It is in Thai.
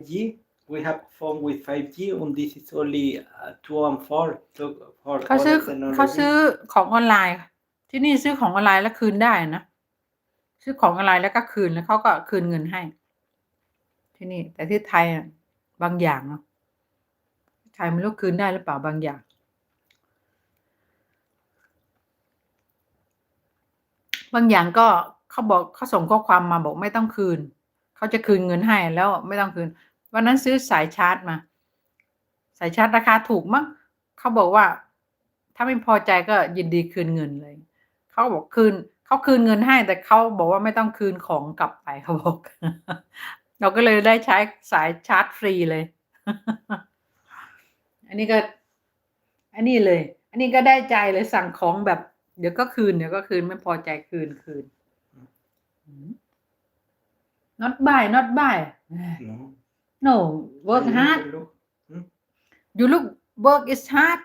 5G. We have phone with 5G, and this is only 2 and 4. So for เขาซื้อ other เขาซื้อ technology. ของออนไลน์ ที่นี่ซื้อของออนไลน์แล้วคืนได้นะ ซื้อของออนไลน์แล้วก็คืนแล้วเขาก็คืนเงินให้ ที่นี่ แต่ที่ไทยอะบางอย่างเนาะไทยไม่รู้คืนได้หรือเปล่าบางอย่าง บางอย่างก็เขาบอกเขาส่งข้อความมาบอกไม่ต้องคืน เขาจะคืนเงินให้แล้วไม่ต้องคืน วันนั้นซื้อสายชาร์จมา สายชาร์จราคาถูกมั้งเขาบอกว่า ถ้าไม่พอใจก็ยินดีคืนเงินเลย เขาบอกคืนเขาคืนเงินให้ แต่เขาบอกว่าไม่ต้องคืนของกลับไปเขาบอก เราก็เลยได้ใช้สายชาร์จฟรีเลย อันนี้ก็ อันนี้เลย อันนี้ก็ได้ใจเลยสั่งของแบบ เดี๋ยวก็คืนไม่พอใจคืน not buy No. no work I hard look. you look work is hard